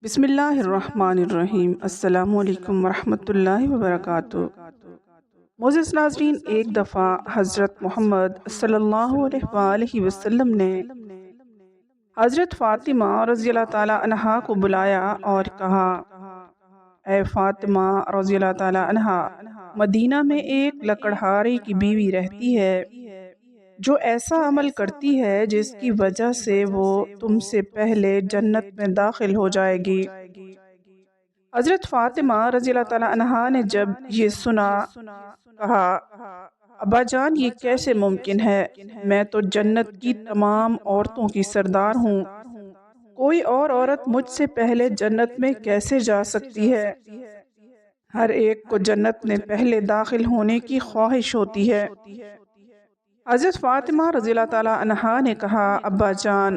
بسم اللہ الرحمن الرحیم۔ السلام علیکم ورحمۃ اللہ وبرکاتہ۔ معزز ناظرین، ایک دفعہ حضرت محمد صلی اللہ علیہ وآلہ وسلم نے حضرت فاطمہ رضی اللہ تعالی عنہا کو بلایا اور کہا، اے فاطمہ رضی اللہ تعالی عنہا، مدینہ میں ایک لکڑہارے کی بیوی رہتی ہے جو ایسا عمل کرتی ہے جس کی وجہ سے وہ تم سے پہلے جنت میں داخل ہو جائے گی۔ حضرت فاطمہ رضی اللہ تعالی عنہا نے جب یہ سنا کہا، ابا جان، یہ کیسے ممکن ہے؟ میں تو جنت کی تمام عورتوں کی سردار ہوں، کوئی اور عورت مجھ سے پہلے جنت میں کیسے جا سکتی ہے؟ ہر ایک کو جنت میں پہلے داخل ہونے کی خواہش ہوتی ہے۔ حضرت فاطمہ رضی اللہ تعالیٰ عنہا نے کہا، ابا جان،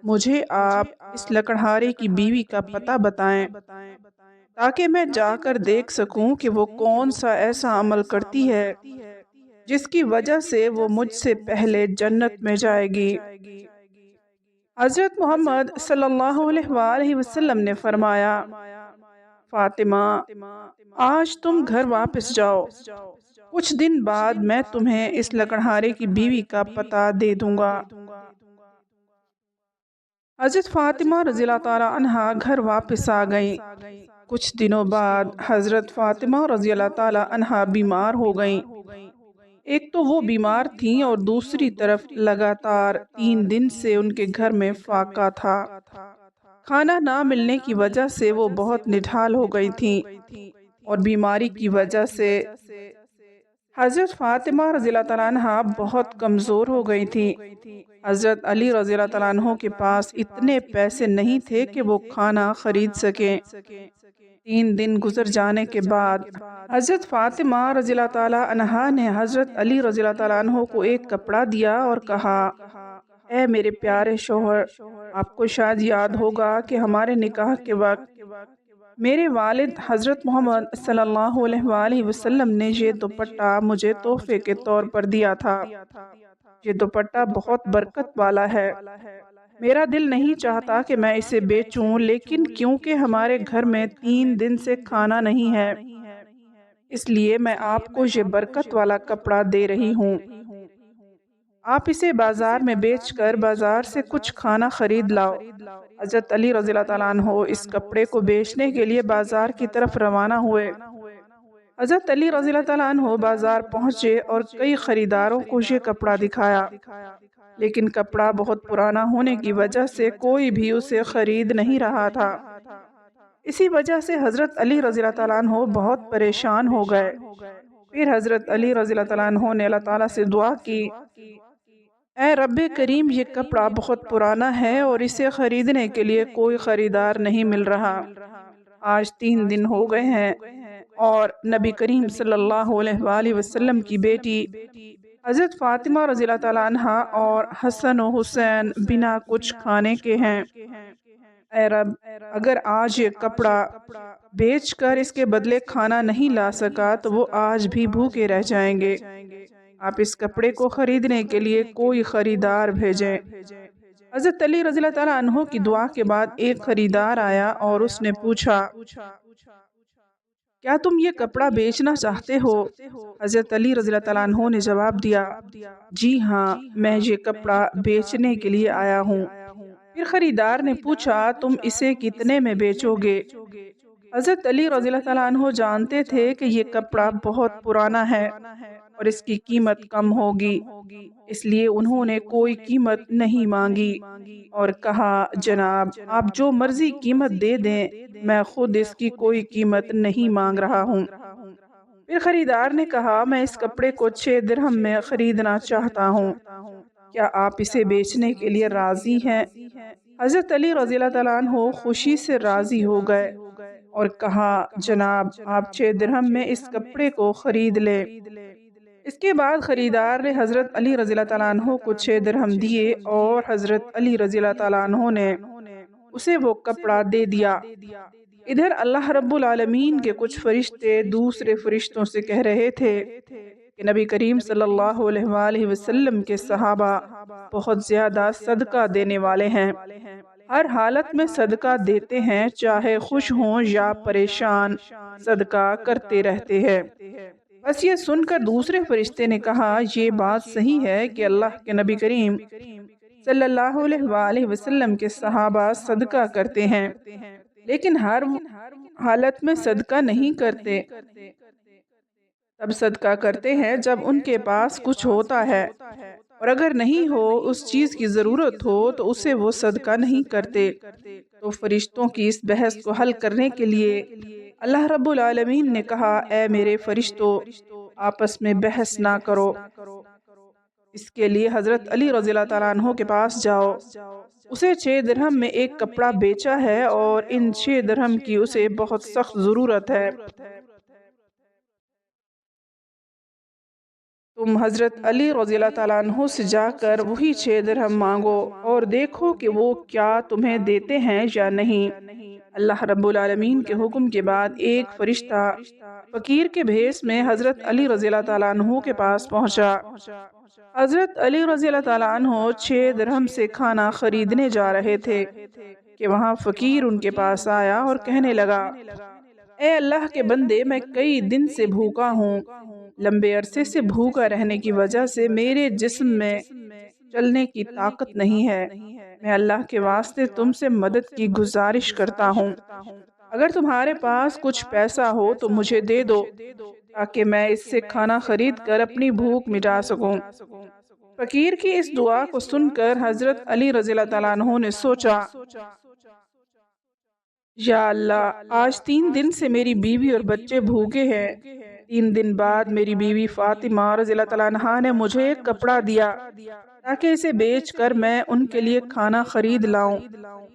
مجھے آپ اس لکڑہارے کی بیوی کا پتہ بتائیں تاکہ میں جا کر دیکھ سکوں کہ وہ کون سا ایسا عمل کرتی ہے جس کی وجہ سے وہ مجھ سے پہلے جنت میں جائے گی۔ حضرت محمد صلی اللہ علیہ وآلہ وسلم نے فرمایا، فاطمہ، آج تم گھر واپس جاؤ، کچھ دن بعد میں تمہیں اس لکڑہارے کی بیوی کا پتہ دے دوں گا۔ حضرت فاطمہ رضی اللہ تعالی عنہا گھر واپس آ گئیں۔ کچھ دنوں بعد حضرت فاطمہ رضی اللہ تعالی عنہا بیمار ہو گئیں۔ ایک تو وہ بیمار تھیں اور دوسری طرف لگاتار 3 دن سے ان کے گھر میں فاقہ تھا۔ کھانا نہ ملنے کی وجہ سے وہ بہت نڈھال ہو گئی تھیں اور بیماری کی وجہ سے حضرت فاطمہ رضی اللہ تعالیٰ عنہ بہت کمزور ہو گئی تھیں۔ حضرت علی رضی اللہ تعالیٰ عنہ کے پاس اتنے پیسے نہیں تھے کہ وہ کھانا خرید سکیں۔ 3 دن گزر جانے کے بعد حضرت فاطمہ رضی اللہ تعالیٰ عنہ نے حضرت علی رضی اللہ تعالیٰ عنہ کو ایک کپڑا دیا اور کہا، اے میرے پیارے شوہر، آپ کو شاید یاد ہوگا کہ ہمارے نکاح کے وقت میرے والد حضرت محمد صلی اللہ علیہ وآلہ وسلم نے یہ دوپٹہ مجھے تحفے کے طور پر دیا تھا۔ یہ دوپٹہ بہت برکت والا ہے۔ میرا دل نہیں چاہتا کہ میں اسے بیچوں، لیکن کیونکہ ہمارے گھر میں 3 دن سے کھانا نہیں ہے، اس لیے میں آپ کو یہ برکت والا کپڑا دے رہی ہوں۔ آپ اسے بازار میں بیچ کر بازار سے کچھ کھانا خرید لاؤ۔ حضرت علی رضی اللہ تعالیٰ عنہ اس کپڑے کو بیچنے کے لیے بازار کی طرف روانہ ہوئے۔ حضرت علی رضی اللہ تعالیٰ عنہ بازار پہنچے اور کئی خریداروں کو یہ کپڑا دکھایا، لیکن کپڑا بہت پرانا ہونے کی وجہ سے کوئی بھی اسے خرید نہیں رہا تھا۔ اسی وجہ سے حضرت علی رضی اللہ تعالیٰ عنہ بہت پریشان ہو گئے۔ پھر حضرت علی رضی اللہ تعالیٰ عنہ نے اللہ تعالیٰ سے دعا کی، اے رب کریم، یہ کپڑا بہت پرانا ہے اور اسے خریدنے کے لیے کوئی خریدار نہیں مل رہا۔ آج 3 دن ہو گئے ہیں اور نبی کریم صلی اللہ علیہ وآلہ وسلم کی بیٹی حضرت فاطمہ رضی اللہ تعالیٰ عنہا اور حسن و حسین بنا کچھ کھانے کے ہیں۔ اے رب، اگر آج یہ کپڑا بیچ کر اس کے بدلے کھانا نہیں لا سکا تو وہ آج بھی بھوکے رہ جائیں گے۔ آپ اس کپڑے کو خریدنے کے لیے کوئی خریدار بھیجیں۔ حضرت علی رضی اللہ تعالیٰ عنہ کی دعا کے بعد ایک خریدار آیا اور اس نے پوچھا، کیا تم یہ کپڑا بیچنا چاہتے ہو؟ حضرت علی رضی اللہ تعالیٰ عنہ نے جواب دیا، جی ہاں، میں یہ کپڑا بیچنے کے لیے آیا ہوں۔ پھر خریدار نے پوچھا، تم اسے کتنے میں بیچو گے؟ حضرت علی رضی اللہ تعالیٰ عنہ جانتے تھے کہ یہ کپڑا بہت پرانا ہے اور اس کی قیمت کم ہوگی، اس لیے انہوں نے کوئی قیمت نہیں مانگی اور کہا، جناب، آپ جو مرضی قیمت دے دیں، میں خود اس کی کوئی قیمت نہیں مانگ رہا ہوں۔ پھر خریدار نے کہا، میں اس کپڑے کو 6 درہم میں خریدنا چاہتا ہوں، کیا آپ اسے بیچنے کے لیے راضی ہیں؟ حضرت علی رضی اللہ تعالیٰ عنہ خوشی سے راضی ہو گئے اور کہا، جناب، آپ 6 درہم میں اس کپڑے کو خرید لیں۔ اس کے بعد خریدار نے حضرت علی رضی اللہ تعالیٰ عنہ کو 6 درہم دیے اور حضرت علی رضی اللہ تعالیٰ عنہ نے اسے وہ کپڑا دے دیا۔ ادھر اللہ رب العالمین کے کچھ فرشتے دوسرے فرشتوں سے کہہ رہے تھے کہ نبی کریم صلی اللہ علیہ وآلہ وسلم کے صحابہ بہت زیادہ صدقہ دینے والے ہیں۔ ہر حالت میں صدقہ دیتے ہیں، چاہے خوش ہوں یا پریشان، صدقہ کرتے رہتے ہیں۔ بس یہ سن کر دوسرے فرشتے نے کہا، یہ بات صحیح ہے کہ اللہ کے نبی کریم صلی اللہ علیہ وآلہ وسلم کے صحابہ صدقہ کرتے ہیں، لیکن ہر حالت میں صدقہ نہیں کرتے۔ تب صدقہ کرتے ہیں جب ان کے پاس کچھ ہوتا ہے، اور اگر نہیں ہو، اس چیز کی ضرورت ہو، تو اسے وہ صدقہ نہیں کرتے۔ تو فرشتوں کی اس بحث کو حل کرنے کے لیے اللہ رب العالمین نے کہا، اے میرے فرشتوں، آپس میں بحث نہ کرو۔ اس کے لیے حضرت علی رضی اللہ تعالیٰ عنہ کے پاس جاؤ، اسے 6 درہم میں ایک کپڑا بیچا ہے، اور ان 6 درہم کی اسے بہت سخت ضرورت ہے۔ تم حضرت علی رضی اللہ تعالیٰ عنہ سے جا کر وہی 6 درہم مانگو اور دیکھو کہ وہ کیا تمہیں دیتے ہیں یا نہیں۔ اللہ رب العالمین کے حکم کے بعد ایک فرشتہ فقیر کے بھیس میں حضرت علی رضی اللہ تعالیٰ عنہ کے پاس پہنچا۔ حضرت علی رضی اللہ تعالیٰ عنہ 6 درہم سے کھانا خریدنے جا رہے تھے کہ وہاں فقیر ان کے پاس آیا اور کہنے لگا، اے اللہ کے بندے، میں کئی دن سے بھوکا ہوں۔ لمبے عرصے سے بھوکا رہنے کی وجہ سے میرے جسم میں چلنے کی طاقت نہیں ہے۔ میں اللہ کے واسطے تم سے مدد کی گزارش کرتا ہوں۔ اگر تمہارے پاس کچھ پیسہ ہو تو مجھے دے دو، تاکہ میں اس سے کھانا خرید کر اپنی بھوک مٹا سکوں۔ فقیر کی اس دعا کو سن کر حضرت علی رضی اللہ تعالیٰ عنہ نے سوچا، یا اللہ، آج 3 دن سے میری بیوی اور بچے بھوکے ہیں۔ 3 دن بعد میری بیوی فاطمہ رضی اللہ تعالیٰ عنہا نے مجھے ایک کپڑا دیا تاکہ اسے بیچ کر میں ان کے لیے کھانا خرید لاؤں،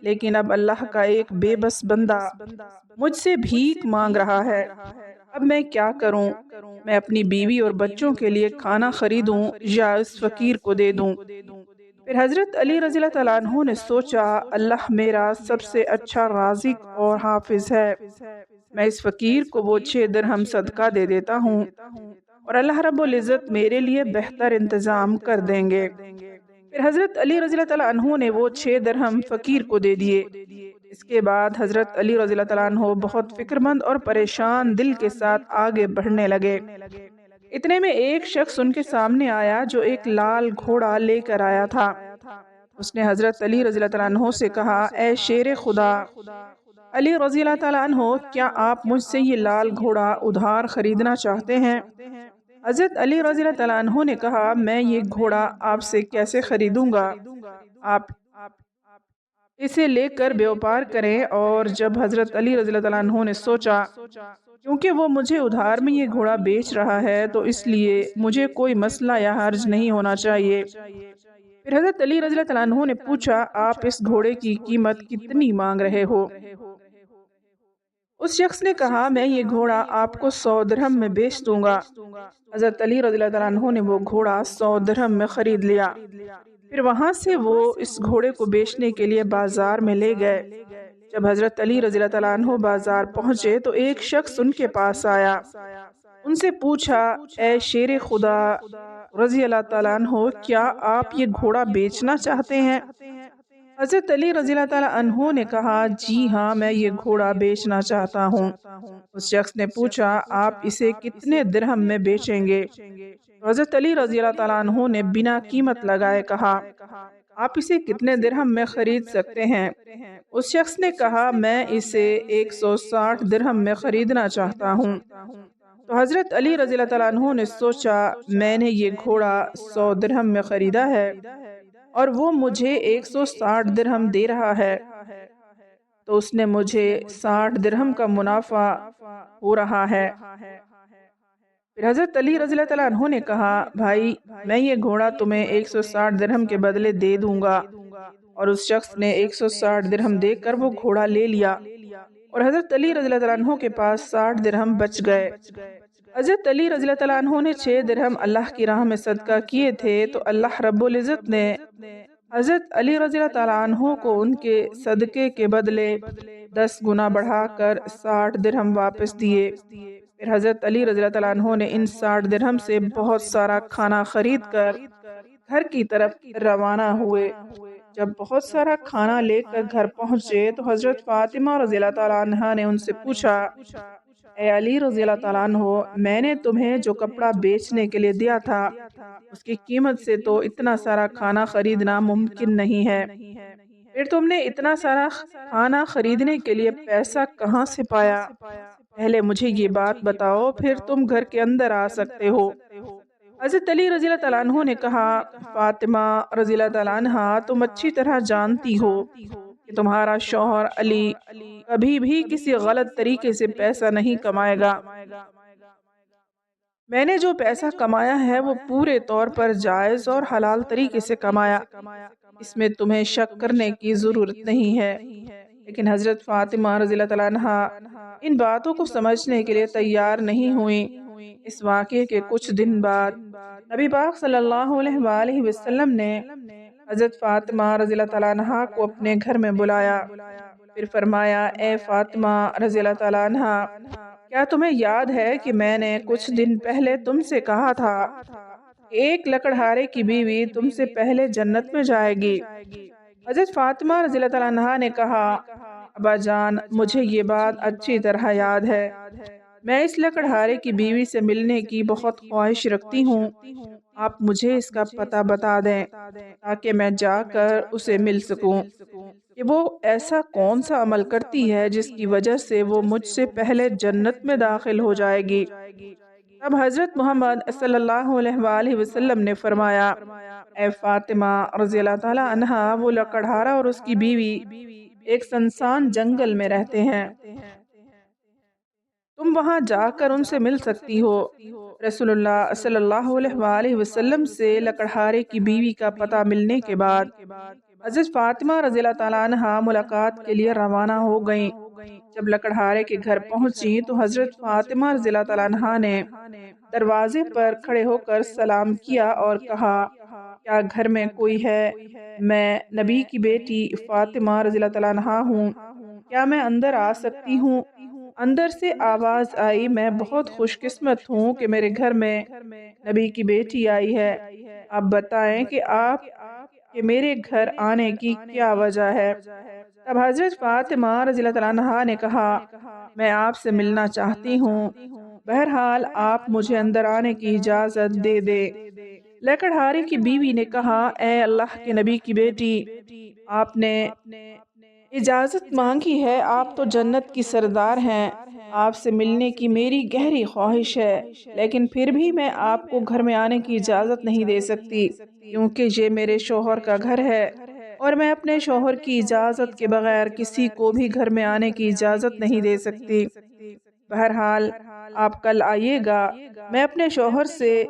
لیکن اب اللہ کا ایک بے بس بندہ مجھ سے بھیک مانگ رہا ہے۔ اب میں کیا کروں؟ میں اپنی بیوی اور بچوں کے لیے کھانا خریدوں یا اس فقیر کو دے دوں؟ پھر حضرت علی رضی اللہ تعالیٰ عنہ نے سوچا، اللہ میرا سب سے اچھا رازق اور حافظ ہے، میں اس فقیر کو وہ 6 درہم صدقہ دے دیتا ہوں، اور اللہ رب العزت میرے لیے بہتر انتظام کر دیں گے۔ پھر حضرت علی رضی اللہ تعالیٰ عنہ نے وہ 6 درہم فقیر کو دے دیے۔ اس کے بعد حضرت علی رضی اللہ تعالیٰ عنہ بہت فکر مند اور پریشان دل کے ساتھ آگے بڑھنے لگے۔ اتنے میں ایک شخص ان کے سامنے آیا جو ایک لال گھوڑا لے کر آیا تھا۔ اس نے حضرت علی رضی اللہ تعالیٰ عنہ سے کہا، اے شیر خدا علی رضی اللہ تعالیٰ عنہ، کیا آپ مجھ سے یہ لال گھوڑا ادھار خریدنا چاہتے ہیں؟ حضرت علی رضی اللہ تعالیٰ عنہ نے کہا، میں یہ گھوڑا آپ سے کیسے خریدوں گا؟ آپ اسے لے کر بیوپار کریں۔ اور جب حضرت علی رضی اللہ تعالیٰ عنہ نے سوچا، کیونکہ وہ مجھے ادھار میں یہ گھوڑا بیچ رہا ہے تو اس لیے مجھے کوئی مسئلہ یا حرج نہیں ہونا چاہیے۔ پھر حضرت علی رضی اللہ تعالیٰ عنہ نے پوچھا، آپ اس گھوڑے کی قیمت کتنی مانگ رہے ہو؟ اس شخص نے کہا، میں یہ گھوڑا آپ کو 100 درہم میں بیچ دوں گا۔ حضرت علی رضی اللہ تعالیٰ عنہ نے وہ گھوڑا 100 درہم میں خرید لیا۔ پھر وہاں سے وہ اس گھوڑے کو بیچنے کے لیے بازار میں لے گئے۔ جب حضرت علی رضی اللہ تعالیٰ عنہ بازار پہنچے تو ایک شخص ان کے پاس آیا، ان سے پوچھا، اے شیر خدا رضی اللہ تعالیٰ عنہ، کیا آپ یہ گھوڑا بیچنا چاہتے ہیں؟ حضرت علی رضی اللہ تعالیٰ عنہ نے کہا، جی ہاں، میں یہ گھوڑا بیچنا چاہتا ہوں۔ اس شخص نے پوچھا، آپ اسے کتنے درہم میں بیچیں گے؟ حضرت علی رضی اللہ تعالیٰ عنہ نے بنا قیمت لگائے کہا، آپ اسے کتنے درہم میں خرید سکتے ہیں؟ اس شخص نے کہا، میں اسے 160 درہم میں خریدنا چاہتا ہوں۔ تو حضرت علی رضی اللہ تعالیٰ عنہ نے سوچا، میں نے یہ گھوڑا 100 درہم میں خریدا ہے اور وہ مجھے 160 درہم دے رہا ہے، تو اس نے مجھے 60 درہم کا منافع ہو رہا ہے۔ پھر حضرت علی رضی اللہ تعالیٰ عنہ نے کہا، بھائی، میں یہ گھوڑا تمہیں 160 درہم کے بدلے دے دوں گا۔ اور اس شخص نے 160 درہم دے کر وہ گھوڑا لے لیا، اور حضرت علی رضی اللہ تعالیٰ عنہ کے پاس 60 درہم بچ گئے۔ حضرت علی رضی اللہ تعالیٰ عنہ نے 6 درہم اللہ کی راہ میں صدقہ کیے تھے، تو اللہ رب العزت نے حضرت علی رضی اللہ تعالیٰ عنہ کو ان کے صدقے کے بدلے 10 گنا بڑھا کر 60 درہم واپس دیے۔ پھر حضرت علی رضی اللہ تعالیٰ عنہ نے ان 60 درہم سے بہت سارا کھانا خرید کر گھر کی طرف روانہ ہوئے۔ جب بہت سارا کھانا لے کر گھر پہنچے تو حضرت فاطمہ رضی اللہ تعالیٰ عنہا نے ان سے پوچھا، اے علی رضی اللہ تعالیٰ عنہ، میں نے تمہیں جو کپڑا بیچنے کے لیے دیا تھا اس کی قیمت سے تو اتنا سارا کھانا خریدنا ممکن نہیں ہے، پھر تم نے اتنا سارا کھانا خریدنے کے لیے پیسہ کہاں سے پایا؟ پہلے مجھے یہ بات بتاؤ، پھر تم گھر کے اندر آ سکتے ہو۔ حضرت علی رضی اللہ تعالیٰ عنہ نے کہا، فاطمہ رضی اللہ تعالیٰ عنہ، تم اچھی طرح جانتی ہو کہ تمہارا شوہر علی کبھی بھی کسی غلط طریقے سے پیسہ نہیں کمائے گا۔ میں نے جو پیسہ کمایا ہے وہ پورے طور پر جائز اور حلال طریقے سے کمایا، اس میں تمہیں شک کرنے کی ضرورت نہیں ہے۔ لیکن حضرت فاطمہ رضی اللہ تعالیٰ عنہا ان باتوں کو سمجھنے کے لیے تیار نہیں ہوئیں۔ اس واقعے کے کچھ دن بعد نبی پاک صلی اللہ علیہ وآلہ وسلم نے حضرت فاطمہ رضی اللہ تعالیٰ عنہا کو اپنے گھر میں بلایا، پھر فرمایا، اے فاطمہ رضی اللہ تعالیٰ عنہا، کیا تمہیں یاد ہے کہ میں نے کچھ دن پہلے تم سے کہا تھا کہ ایک لکڑہارے کی بیوی تم سے پہلے جنت میں جائے گی؟ حضرت فاطمہ رضی اللہ تعالیٰ عنہا نے کہا، ابا جان، مجھے یہ بات اچھی طرح یاد ہے، میں اس لکڑہارے کی بیوی سے ملنے کی بہت خواہش رکھتی ہوں، آپ مجھے اس کا پتہ بتا دیں تاکہ میں جا کر اسے مل سکوں کہ وہ ایسا کون سا عمل کرتی ہے جس کی وجہ سے وہ مجھ سے پہلے جنت میں داخل ہو جائے گی۔ تب حضرت محمد صلی اللہ علیہ وآلہ وسلم نے فرمایا، اے فاطمہ رضی اللہ تعالیٰ عنہا، وہ لکڑہارا اور اس کی بیوی ایک سنسان جنگل میں رہتے ہیں، تم وہاں جا کر ان سے مل سکتی ہو۔ رسول اللہ صلی اللہ علیہ وآلہ وسلم سے لکڑہارے کی بیوی کا پتہ ملنے کے بعد حضرت فاطمہ رضی اللہ تعالیٰ عنہا ملاقات کے لیے روانہ ہو گئیں۔ جب لکڑہارے کے گھر پہنچی تو حضرت فاطمہ رضی اللہ تعالیٰ عنہا نے دروازے پر کھڑے ہو کر سلام کیا اور کہا، کیا گھر میں کوئی ہے؟ میں نبی کی بیٹی فاطمہ رضی اللہ تعالیٰ عنہا ہوں، کیا میں اندر آ سکتی ہوں؟ اندر سے آواز آئی، میں بہت خوش قسمت ہوں کہ میرے گھر میں نبی کی بیٹی آئی ہے، آپ بتائیں کہ آپ کے میرے گھر آنے کی کیا وجہ ہے؟ تب حضرت فاطمہ رضی اللہ تعالیٰ عنہا نے کہا، میں آپ سے ملنا چاہتی ہوں، بہرحال آپ مجھے اندر آنے کی اجازت دے دے۔ لکڑہارے کی بیوی نے کہا، اے اللہ کے نبی کی بیٹی، آپ نے اجازت مانگی ہے، آپ تو جنت کی سردار ہیں، آپ سے ملنے کی میری گہری خواہش ہے، لیکن پھر بھی میں آپ کو گھر میں آنے کی اجازت نہیں دے سکتی کیونکہ یہ میرے شوہر کا گھر ہے اور میں اپنے شوہر کی اجازت کے بغیر کسی کو بھی گھر میں آنے کی اجازت نہیں دے سکتی۔ بہرحال آپ کل آئیے گا، میں اپنے شوہر سے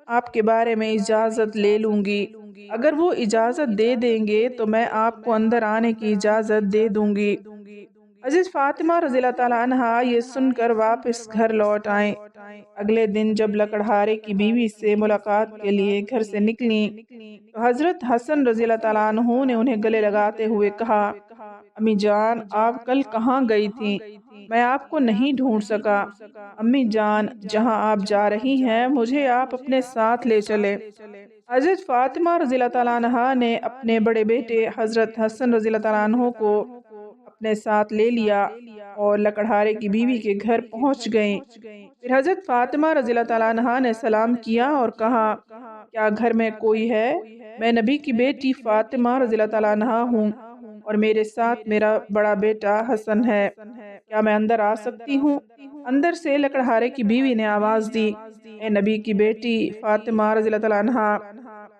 آپ کے بارے میں اجازت لے لوں گی، اگر وہ اجازت دے دیں گے تو میں آپ کو اندر آنے کی اجازت دے دوں گی۔ حضرت فاطمہ رضی اللہ تعالیٰ عنہا یہ سن کر واپس گھر لوٹ آئیں۔ اگلے دن جب لکڑہارے کی بیوی سے ملاقات کے لیے گھر سے نکلیں تو حضرت حسن رضی اللہ تعالیٰ عنہ نے انہیں گلے لگاتے ہوئے کہا، امی جان، آپ کل کہاں گئی تھیں؟ میں آپ کو نہیں ڈھونڈ سکا۔ امی جان، جہاں آپ جا رہی ہیں مجھے آپ اپنے ساتھ لے چلے۔ حضرت فاطمہ رضی اللہ تعالیٰ عنہا نے اپنے بڑے بیٹے حضرت حسن رضی اللہ تعالیٰ عنہ کو اپنے ساتھ لے لیا اور لکڑہارے کی بیوی کے گھر پہنچ گئیں۔ پھر حضرت فاطمہ رضی اللہ تعالیٰ عنہا نے سلام کیا اور کہا، کیا گھر میں کوئی ہے؟ میں نبی کی بیٹی فاطمہ رضی اللہ تعالیٰ عنہا ہوں اور میرے ساتھ میرا بڑا بیٹا حسن ہے، کیا میں اندر آ سکتی ہوں؟ اندر سے لکڑہارے کی بیوی نے آواز دی، اے نبی کی بیٹی فاطمہ رضی اللہ تعالیٰ عنہا،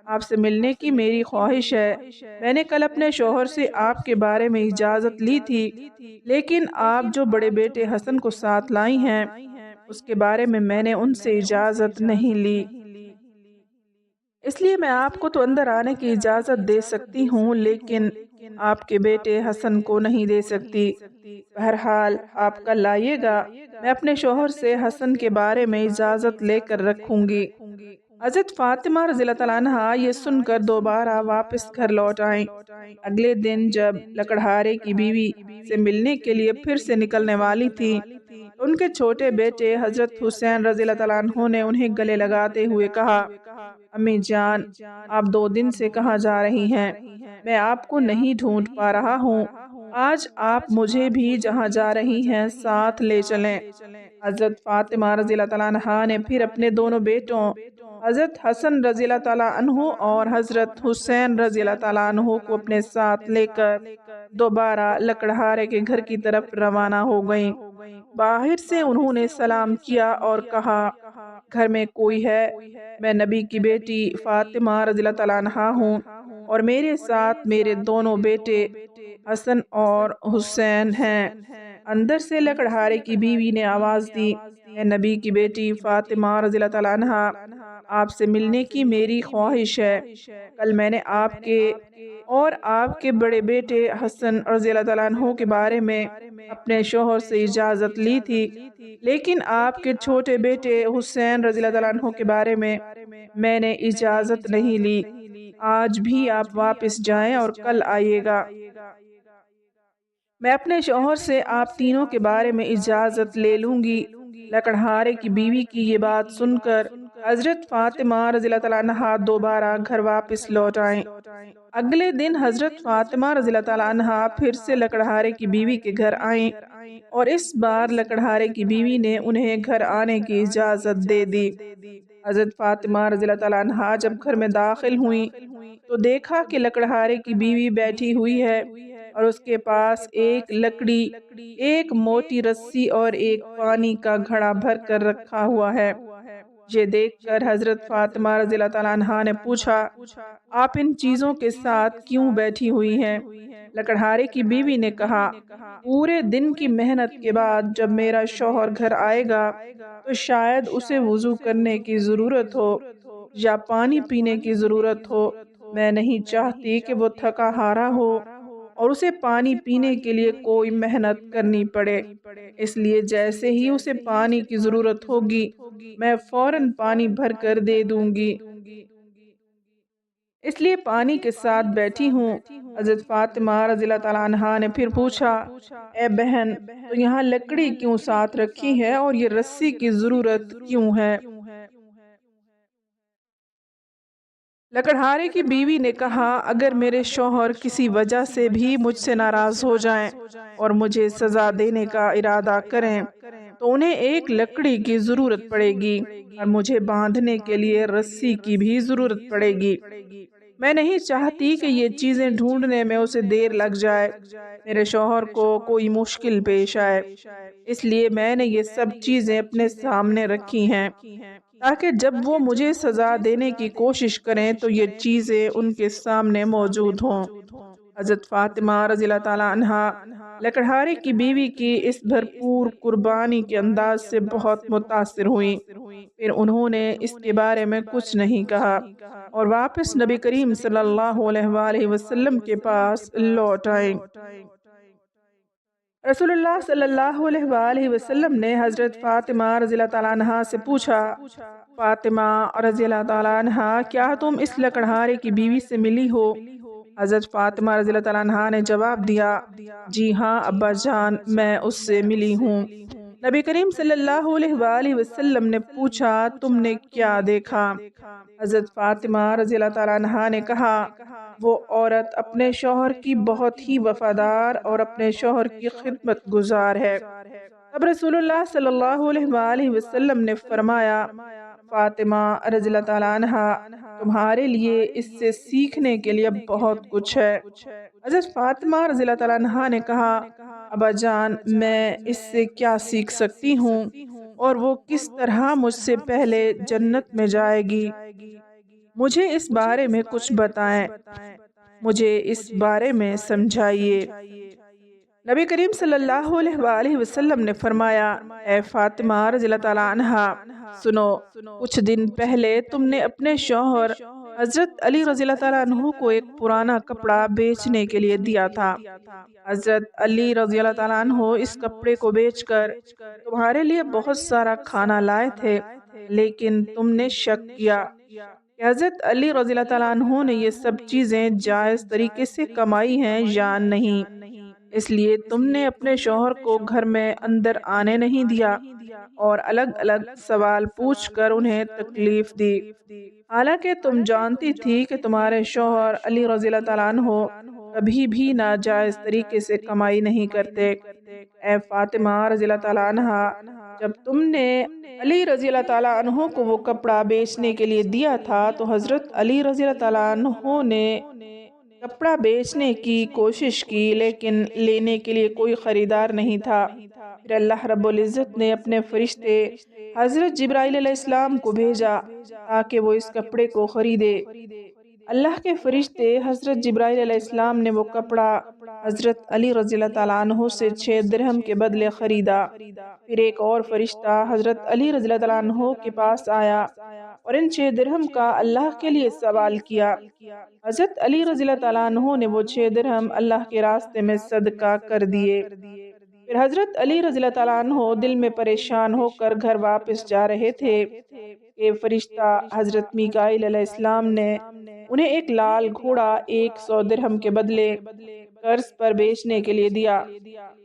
آپ سے ملنے کی میری خواہش ہے۔ میں نے کل اپنے شوہر سے آپ کے بارے میں اجازت لی تھی، لیکن آپ جو بڑے بیٹے حسن کو ساتھ لائی ہیں اس کے بارے میں نے ان سے اجازت نہیں لی، اس لیے میں آپ کو تو اندر آنے کی اجازت دے سکتی ہوں لیکن آپ کے بیٹے حسن کو نہیں دے سکتی۔ بہرحال آپ کل آئیے گا، میں اپنے شوہر سے حسن کے بارے میں اجازت لے کر رکھوں گی۔ حضرت فاطمہ رضی اللہ تعالیٰ عنہا یہ سن کر دوبارہ واپس گھر لوٹ آئیں۔ اگلے دن جب لکڑہارے کی بیوی سے ملنے کے لیے پھر سے نکلنے والی تھی، ان کے چھوٹے بیٹے حضرت حسین رضی اللہ تعالیٰ عنہ نے انہیں گلے لگاتے ہوئے کہا، امی جان، آپ 2 دن سے کہاں جا رہی ہیں؟ میں آپ کو نہیں ڈھونڈ پا رہا ہوں۔ آج آپ مجھے بھی جہاں جا رہی ہیں ساتھ لے چلیں۔ حضرت فاطمہ رضی اللہ تعالیٰ عنہا نے پھر اپنے دونوں بیٹوں حضرت حسن رضی اللہ تعالیٰ عنہ اور حضرت حسین رضی اللہ تعالیٰ عنہ کو اپنے ساتھ لے کر دوبارہ لکڑہارے کے گھر کی طرف روانہ ہو گئیں۔ باہر سے انہوں نے سلام کیا اور کہا، گھر میں کوئی ہے؟ میں نبی کی بیٹی فاطمہ رضی اللہ تعالیٰ عنہا ہوں اور میرے ساتھ میرے دونوں بیٹے حسن اور حسین ہیں۔ اندر سے لکڑہارے کی بیوی نے آواز دی، اے نبی کی بیٹی فاطمہ رضی اللہ تعالیٰ عنہا، آپ سے ملنے کی میری خواہش ہے۔ کل میں نے آپ کے اور آپ کے بڑے بیٹے حسن رضی اللہ تعالیٰ عنہ کے بارے میں اپنے شوہر سے اجازت لی تھی، لیکن آپ کے چھوٹے بیٹے حسین رضی اللہ تعالیٰ عنہ کے بارے میں نے اجازت نہیں لی۔ آج بھی آپ واپس جائیں اور کل آئیے گا۔ میں اپنے شوہر سے آپ تینوں کے بارے میں اجازت لے لوں گی۔ لکڑہارے کی بیوی کی یہ بات سن کر حضرت فاطمہ رضی اللہ تعالیٰ عنہا دوبارہ گھر واپس لوٹ آئیں۔ اگلے دن حضرت فاطمہ رضی اللہ تعالیٰ عنہا پھر سے لکڑہارے کی بیوی کے گھر آئیں اور اس بار لکڑہارے کی بیوی نے انہیں گھر آنے کی اجازت دے دی۔ حضرت فاطمہ رضی اللہ تعالیٰ عنہا جب گھر میں داخل ہوئیں تو دیکھا کہ لکڑہارے کی بیوی بیٹھی ہوئی ہے اور اس کے پاس ایک لکڑی، ایک موٹی رسی اور ایک پانی کا گھڑا بھر کر رکھا ہوا ہے۔ یہ دیکھ کر حضرت فاطمہ رضی اللہ تعالیٰ عنہا نے پوچھا، آپ ان چیزوں کے ساتھ کیوں بیٹھی ہوئی ہیں؟ لکڑہارے کی بیوی نے کہا، پورے دن کی محنت کے بعد جب میرا شوہر گھر آئے گا تو شاید اسے وضو کرنے کی ضرورت ہو یا پانی پینے کی ضرورت ہو۔ میں نہیں چاہتی کہ وہ تھکا ہارا ہو اور اسے پانی پینے کے لیے کوئی محنت کرنی پڑے، اس لیے جیسے ہی اسے پانی کی ضرورت ہوگی میں فوراً پانی بھر کر دے دوں گی، اس لیے پانی کے ساتھ بیٹھی ہوں۔ حضرت فاطمہ رضی اللہ تعالیٰ عنہا نے پھر پوچھا، اے بہن، تو یہاں لکڑی کیوں ساتھ رکھی ہے اور یہ رسی کی ضرورت کیوں ہے؟ لکڑہارے کی بیوی نے کہا، اگر میرے شوہر کسی وجہ سے بھی مجھ سے ناراض ہو جائیں اور مجھے سزا دینے کا ارادہ کریں تو انہیں ایک لکڑی کی ضرورت پڑے گی اور مجھے باندھنے کے لیے رسی کی بھی ضرورت پڑے گی۔ میں نہیں چاہتی کہ یہ چیزیں ڈھونڈنے میں اسے دیر لگ جائے، میرے شوہر کو کوئی مشکل پیش آئے، اس لیے میں نے یہ سب چیزیں اپنے سامنے رکھی ہیں تاکہ جب وہ مجھے سزا دینے کی کوشش کریں تو یہ چیزیں ان کے سامنے موجود ہوں۔ حضرت فاطمہ رضی اللہ تعالیٰ عنہا لکڑہارے کی بیوی کی اس بھرپور قربانی کے انداز سے بہت متاثر ہوئیں۔ پھر انہوں نے اس کے بارے میں کچھ نہیں کہا اور واپس نبی کریم صلی اللہ علیہ وآلہ وسلم کے پاس لوٹ آئیں۔ رسول اللہ صلی اللہ علیہ وآلہ وسلم نے حضرت فاطمہ رضی اللہ تعالیٰ عنہا سے پوچھا، فاطمہ رضی اللہ تعالیٰ عنہا، کیا تم اس لکڑہارے کی بیوی سے ملی ہو؟ حضرت فاطمہ رضی اللہ تعالیٰ عنہا نے جواب دیا، جی ہاں ابا جان، میں اس سے ملی ہوں۔ نبی کریم صلی اللہ علیہ وآلہ وسلم نے پوچھا، تم نے کیا دیکھا؟ حضرت فاطمہ رضی اللہ تعالیٰ عنہا نے کہا، وہ عورت اپنے شوہر کی بہت ہی وفادار اور اپنے شوہر کی خدمت گزار ہے۔ اب رسول اللہ صلی اللہ علیہ وآلہ وسلم نے فرمایا، فاطمہ رضی اللہ تعالیٰ عنہا، تمہارے لیے اس سے سیکھنے کے لیے بہت کچھ ہے۔ حضرت فاطمہ رضی اللہ تعالیٰ عنہا نے کہا، ابا جان، میں اس سے کیا سیکھ سکتی ہوں اور وہ کس طرح مجھ سے پہلے جنت میں جائے گی؟ مجھے اس بارے میں کچھ بتائیں، مجھے اس بارے میں سمجھائیے۔ نبی کریم صلی اللہ علیہ وآلہ وسلم نے فرمایا، اے فاطمہ رضی اللہ تعالیٰ عنہا، سنو، کچھ دن پہلے تم نے اپنے شوہر حضرت علی رضی اللہ تعالیٰ عنہ کو ایک پرانا کپڑا بیچنے کے لیے دیا تھا۔ حضرت علی رضی اللہ تعالیٰ عنہ اس کپڑے کو بیچ کر تمہارے لیے بہت سارا کھانا لائے تھے، لیکن تم نے شک کیا کہ حضرت علی رضی اللہ تعالیٰ عنہ نے یہ سب چیزیں جائز طریقے سے کمائی ہیں یا نہیں، اس لیے تم نے اپنے شوہر کو گھر میں اندر آنے نہیں دیا اور الگ الگ سوال پوچھ کر انہیں تکلیف دی، حالانکہ تم جانتی تھی کہ تمہارے شوہر علی رضی اللہ تعالیٰ عنہ کبھی بھی ناجائز طریقے سے کمائی نہیں کرتے۔ اے فاطمہ رضی اللہ تعالیٰ عنہ، جب تم نے علی رضی اللہ تعالیٰ عنہ کو وہ کپڑا بیچنے کے لیے دیا تھا تو حضرت علی رضی اللہ تعالیٰ عنہ نے کپڑا بیچنے کی کوشش کی، لیکن لینے کے لیے کوئی خریدار نہیں تھا۔ پھر اللہ رب العزت نے اپنے فرشتے حضرت جبرائیل علیہ السلام کو بھیجا تاکہ وہ اس کپڑے کو خریدے۔ اللہ کے فرشتے حضرت جبرائیل علیہ السلام نے وہ کپڑا حضرت علی رضی اللہ تعالیٰ عنہ سے 6 درہم کے بدلے خریدا۔ پھر ایک اور فرشتہ حضرت علی رضی اللہ تعالیٰ عنہ کے پاس آیا اور ان 6 درہم کا اللہ کے لیے سوال کیا۔ حضرت علی رضی اللہ تعالیٰ عنہ نے وہ 6 درہم اللہ کے راستے میں صدقہ کر دیے۔ پھر حضرت علی رضی اللہ تعالیٰ عنہ دل میں پریشان ہو کر گھر واپس جا رہے تھے کہ فرشتہ حضرت میکائیل علیہ السلام نے انہیں ایک لال گھوڑا 100 درہم کے بدلے قرض پر بیچنے کے لیے دیا۔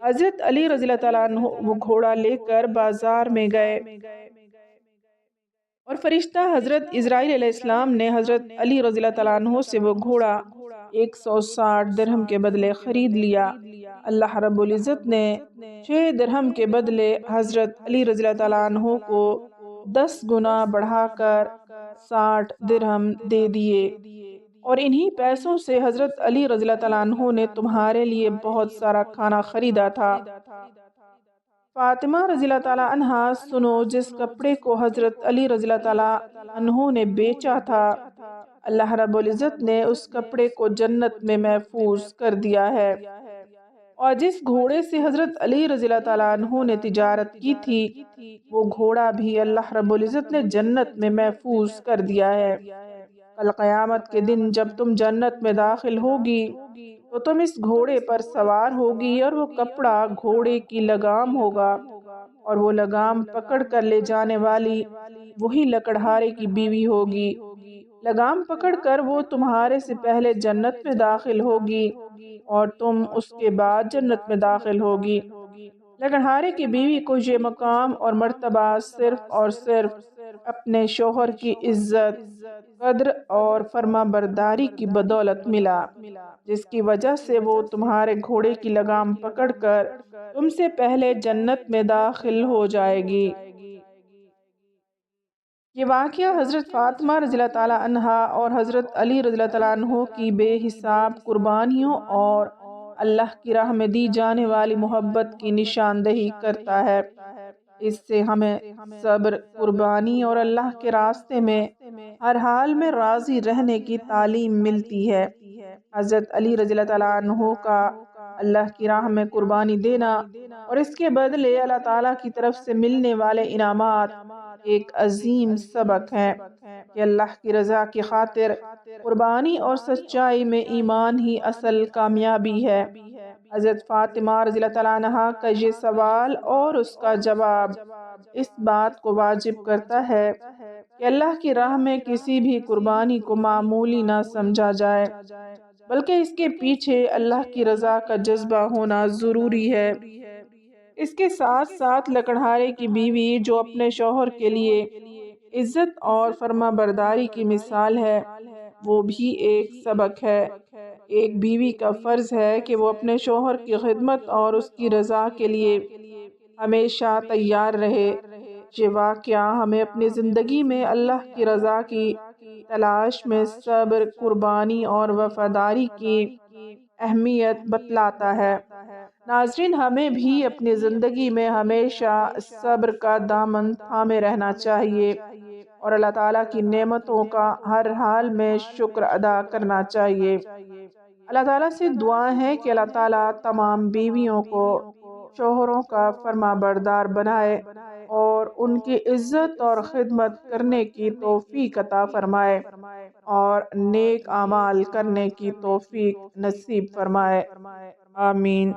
حضرت علی رضی اللہ تعالیٰ عنہ وہ گھوڑا لے کر بازار میں گئے اور فرشتہ حضرت اسرائیل علیہ السلام نے حضرت علی رضی اللہ تعالیٰ عنہ سے وہ گھوڑا 160 درہم کے بدلے خرید لیا۔ اللہ رب العزت نے 6 درہم کے بدلے حضرت علی رضی اللہ تعالیٰ عنہ کو 10 گنا بڑھا کر 60 درہم دے دیے، اور انہی پیسوں سے حضرت علی رضی اللہ تعالیٰ عنہ نے تمہارے لیے بہت سارا کھانا خریدا تھا۔ فاطمہ رضی اللہ تعالیٰ عنہ، سنو، جس کپڑے کو حضرت علی رضی اللہ تعالیٰ عنہ نے بیچا تھا، اللہ رب العزت نے اس کپڑے کو جنت میں محفوظ کر دیا ہے، اور جس گھوڑے سے حضرت علی رضی اللہ تعالیٰ عنہ نے تجارت کی تھی وہ گھوڑا بھی اللہ رب العزت نے جنت میں محفوظ کر دیا ہے۔ کل قیامت کے دن جب تم جنت میں داخل ہوگی تو تم اس گھوڑے پر سوار ہوگی، اور وہ کپڑا گھوڑے کی لگام ہوگا، اور وہ لگام پکڑ کر لے جانے والی وہی لکڑہارے کی بیوی ہوگی۔ لگام پکڑ کر وہ تمہارے سے پہلے جنت میں داخل ہوگی اور تم اس کے بعد جنت میں داخل ہوگی۔ لکڑہارے کی بیوی کو یہ مقام اور مرتبہ صرف اور صرف اپنے شوہر کی عزت، قدر اور فرما برداری کی بدولت ملا، جس کی وجہ سے وہ تمہارے گھوڑے کی لگام پکڑ کر تم سے پہلے جنت میں داخل ہو جائے گی۔ یہ واقعہ حضرت فاطمہ رضی اللہ تعالیٰ عنہ اور حضرت علی رضی اللہ تعالیٰ عنہ کی بے حساب قربانیوں اور اللہ کی راہ میں دی جانے والی محبت کی نشاندہی کرتا ہے۔ اس سے ہمیں صبر، قربانی اور اللہ کے راستے میں ہر حال میں راضی رہنے کی تعلیم ملتی ہے۔ حضرت علی رضی اللہ تعالیٰ عنہ کا اللہ کی راہ میں قربانی دینا اور اس کے بدلے اللہ تعالیٰ کی طرف سے ملنے والے انعامات ایک عظیم سبق ہے کہ اللہ کی رضا کی خاطر قربانی اور سچائی میں ایمان ہی اصل کامیابی ہے۔ حضرت فاطمہ رضی اللہ تعالیٰ عنہ کا یہ سوال اور اس کا جواب اس بات کو واجب کرتا ہے کہ اللہ کی راہ میں کسی بھی قربانی کو معمولی نہ سمجھا جائے، بلکہ اس کے پیچھے اللہ کی رضا کا جذبہ ہونا ضروری ہے۔ اس کے ساتھ ساتھ لکڑہارے کی بیوی جو اپنے شوہر کے لیے عزت اور فرما برداری کی مثال ہے، وہ بھی ایک سبق ہے۔ ایک بیوی کا فرض ہے کہ وہ اپنے شوہر کی خدمت اور اس کی رضا کے لیے ہمیشہ تیار رہے۔ یہ واقعہ ہمیں اپنی زندگی میں اللہ کی رضا کی تلاش میں صبر، قربانی اور وفاداری کی اہمیت بتلاتا ہے۔ ناظرین، ہمیں بھی اپنی زندگی میں ہمیشہ صبر کا دامن تھامے رہنا چاہیے اور اللہ تعالیٰ کی نعمتوں کا ہر حال میں شکر ادا کرنا چاہیے۔ اللہ تعالیٰ سے دعا ہے کہ اللہ تعالیٰ تمام بیویوں کو شوہروں کا فرما بردار بنائے اور ان کی عزت اور خدمت کرنے کی توفیق عطا فرمائے اور نیک اعمال کرنے کی توفیق نصیب فرمائے۔ آمین۔